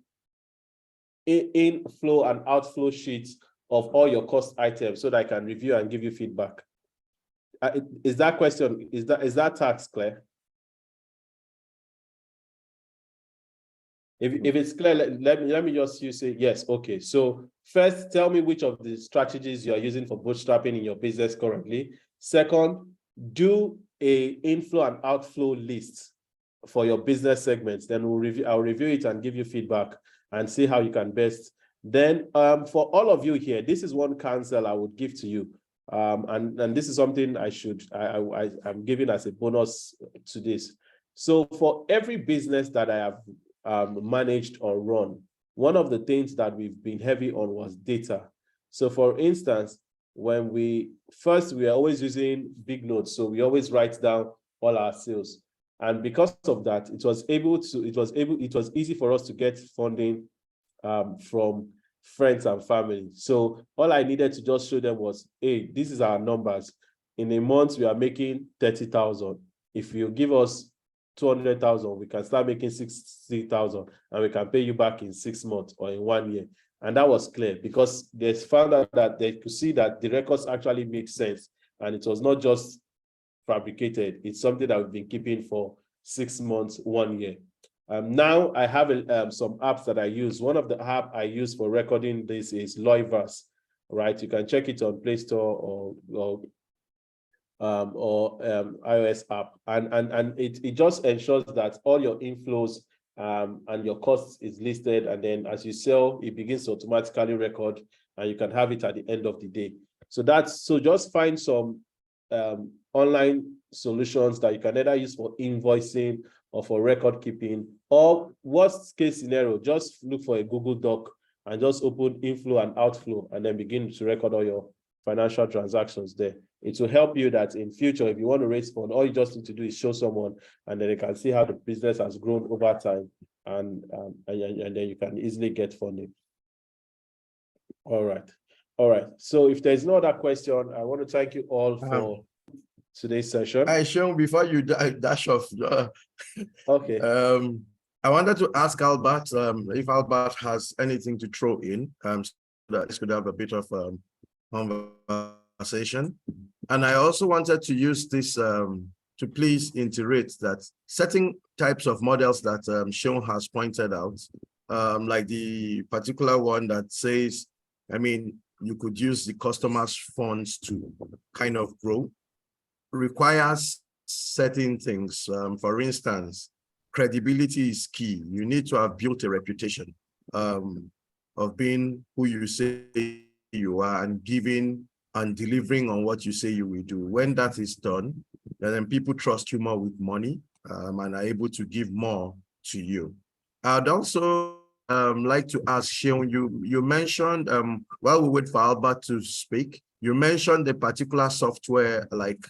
inflow and outflow sheet of all your cost items so that I can review and give you feedback. Is that question, is that task clear? If it's clear, let me just say yes. Okay, so first, tell me which of the strategies you are using for bootstrapping in your business currently. Second, do a inflow and outflow list for your business segments. Then I'll review it and give you feedback and see how you can best. Then for all of you here, this is one counsel I would give to you. And this is something I'm giving as a bonus to this. So for every business that I have managed or run, one of the things that we've been heavy on was data. So for instance, when we are always using big notes, so we always write down all our sales. And because of that, it was easy for us to get funding from friends and family. So all I needed to just show them was, hey, this is our numbers. In a month, we are making 30,000. If you give us 200,000, we can start making 60,000, and we can pay you back in 6 months or in 1 year. And that was clear because they found out that they could see that the records actually make sense, and it was not just fabricated. It's something that we've been keeping for 6 months, 1 year. Now I have some apps that I use. One of the apps I use for recording this is Loiverse, right? You can check it on Play Store or iOS app, and it just ensures that all your inflows and your costs is listed, and then as you sell, it begins to automatically record, and you can have it at the end of the day. So just find some online solutions that you can either use for invoicing or for record keeping, or worst case scenario, just look for a Google Doc and just open inflow and outflow, and then begin to record all your financial transactions there. It will help you that in future, if you want to raise funds, all you just need to do is show someone, and then they can see how the business has grown over time, and then you can easily get funding. All right. So if there's no other question, I want to thank you all for today's session. Hi, Sean, before you dash off, Okay. I wanted to ask Albert if Albert has anything to throw in, so that this could have a bit of conversation. And I also wanted to use this to please iterate that certain types of models that Sean has pointed out, like the particular one that says, I mean, you could use the customer's funds to kind of grow, requires certain things. For instance, credibility is key. You need to have built a reputation of being who you say you are and giving and delivering on what you say you will do. When that is done, then people trust you more with money and are able to give more to you. I'd also like to ask Seun, you mentioned, while we wait for Albert to speak, you mentioned a particular software, like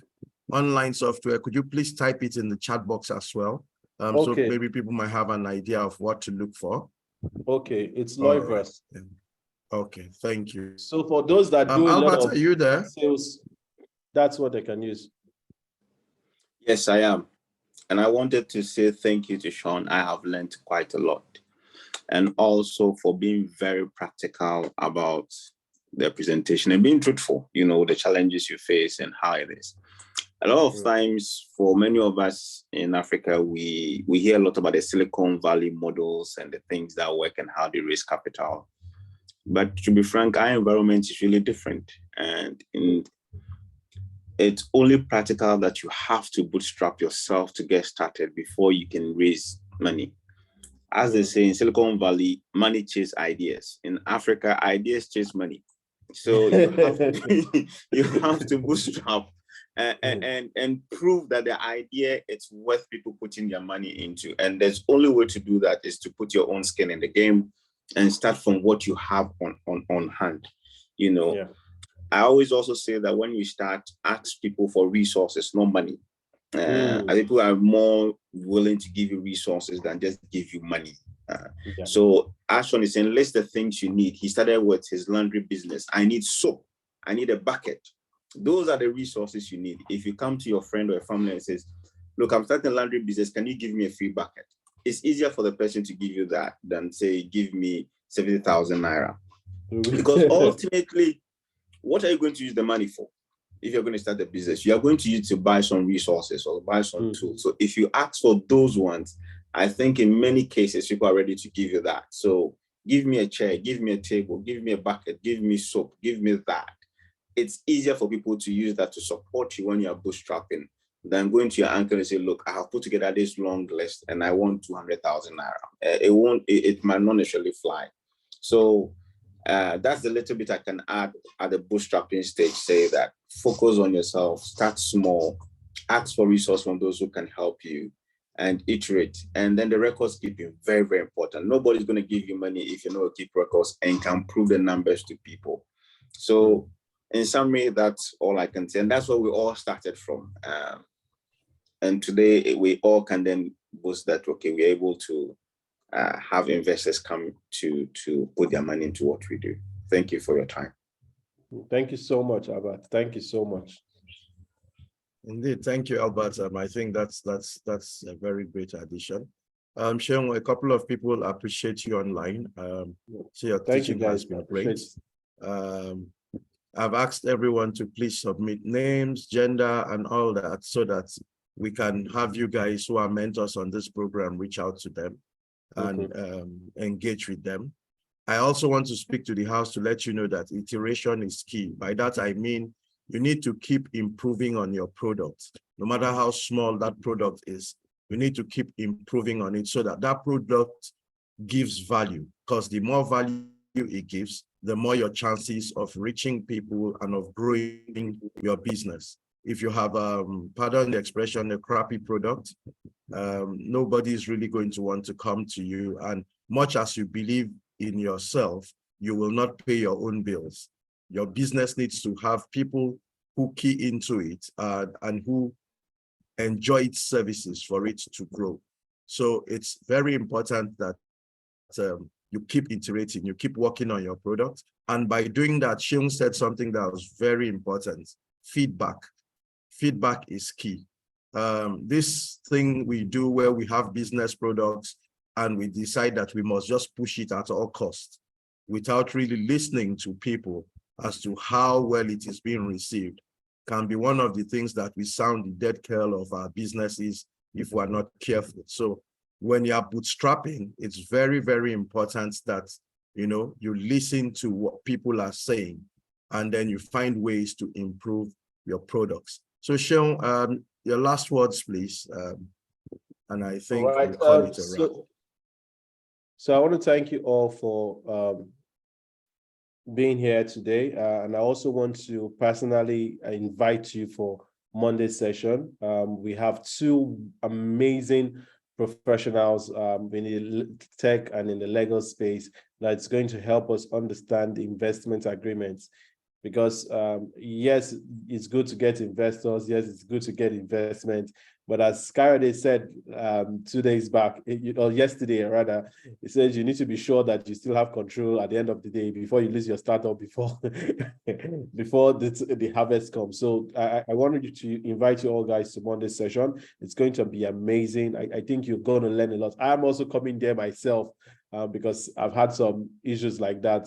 online software. Could you please type it in the chat box as well? So maybe people might have an idea of what to look for. Okay, it's Loiverse. Right. Okay, thank you. So for those that do a lot Albert, of are you there? sales, that's what they can use. Yes, I am. And I wanted to say thank you to Sean. I have learned quite a lot. And also for being very practical about the presentation and being truthful, you know, the challenges you face and how it is. A lot of times, for many of us in Africa, we hear a lot about the Silicon Valley models and the things that work and how they raise capital. But to be frank, our environment is really different. And it's only practical that you have to bootstrap yourself to get started before you can raise money. As they say in Silicon Valley, money chase ideas. In Africa, ideas chase money. So you have to bootstrap and prove that the idea it's worth people putting their money into. And there's only way to do that is to put your own skin in the game and start from what you have on hand. You know, I always also say that when you start, ask people for resources, not money. I think people are more willing to give you resources than just give you money. So Ashon is saying, list the things you need. He started with his laundry business. I need soap. I need a bucket. Those are the resources you need. If you come to your friend or a family and says, look, I'm starting a laundry business. Can you give me a free bucket? It's easier for the person to give you that than say, give me 70,000 naira. Because ultimately, what are you going to use the money for? If you're going to start a business, you are going to use it to buy some resources or buy some tools. So if you ask for those ones, I think in many cases, people are ready to give you that. So give me a chair, give me a table, give me a bucket, give me soap, give me that. It's easier for people to use that to support you when you're bootstrapping than going to your uncle and say, look, I have put together this long list and I want 200,000 naira. It might not necessarily fly. So that's the little bit I can add at the bootstrapping stage. Say that focus on yourself, start small, ask for resources from those who can help you, and iterate. And then the records keeping, very, very important. Nobody's going to give you money if you know keep records and can prove the numbers to people. So in summary, that's all I can say. And that's where we all started from. And today we all can then boast that, okay, we're able to have investors come to put their money into what we do. Thank you for your time. Thank you so much, Albert. Thank you so much. Indeed, thank you, Albert. I think that's a very great addition. Seun, a couple of people appreciate you online. So your teaching has been great. I've asked everyone to please submit names, gender, and all that so that we can have you guys who are mentors on this program reach out to them and engage with them. I also want to speak to the house to let you know that iteration is key. By that, I mean, you need to keep improving on your product. No matter how small that product is, you need to keep improving on it so that that product gives value, because the more value it gives, the more your chances of reaching people and of growing your business. If you have, pardon the expression, a crappy product, nobody is really going to want to come to you. And much as you believe in yourself, you will not pay your own bills. Your business needs to have people who key into it and who enjoy its services for it to grow. So it's very important that you keep iterating, you keep working on your product. And by doing that, Seun said something that was very important: feedback. feedback is key. This thing we do where we have business products and we decide that we must just push it at all costs without really listening to people as to how well it is being received can be one of the things that we sound the dead curl of our businesses if we're not careful. So when you're bootstrapping, it's very, very important that, you know, you listen to what people are saying and then you find ways to improve your products. So Seun, your last words, please. And I think we'll call it a wrap. So I want to thank you all for being here today. And I also want to personally invite you for Monday's session. We have two amazing professionals in the tech and in the legal space that's going to help us understand the investment agreements. Because yes, it's good to get investors. Yes, it's good to get investment. But as Kayode said 2 days back, or yesterday rather, he says you need to be sure that you still have control at the end of the day before you lose your startup, before the harvest comes. So I wanted you to invite you all guys to Monday's session. It's going to be amazing. I think you're going to learn a lot. I'm also coming there myself. Because I've had some issues like that,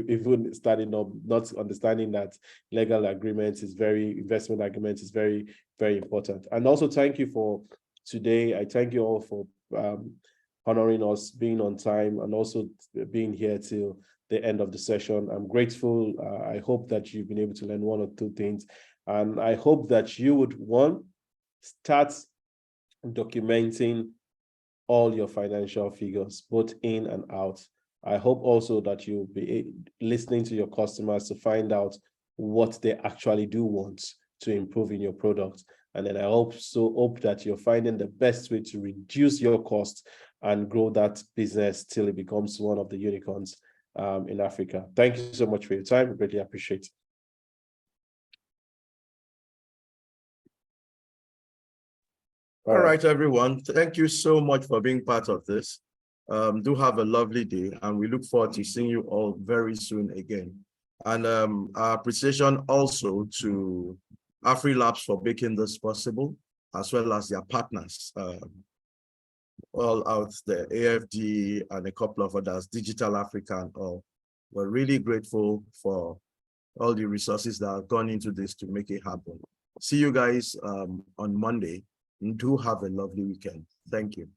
even starting up, not understanding that legal agreements is investment agreements is very, very important. And also thank you for today. I thank you all for honoring us, being on time, and also being here till the end of the session. I'm grateful. I hope that you've been able to learn one or two things. And I hope that you would, one, start documenting all your financial figures, both in and out. I hope also that you'll be listening to your customers to find out what they actually do want to improve in your product. And then I also hope that you're finding the best way to reduce your costs and grow that business till it becomes one of the unicorns in Africa. Thank you so much for your time. Really appreciate it. All right, everyone. Thank you so much for being part of this. Do have a lovely day, and we look forward to seeing you all very soon again. And our appreciation also to AfriLabs for making this possible, as well as their partners, all out there, AFD and a couple of others, Digital Africa and all. We're really grateful for all the resources that have gone into this to make it happen. See you guys on Monday. And do have a lovely weekend. Thank you.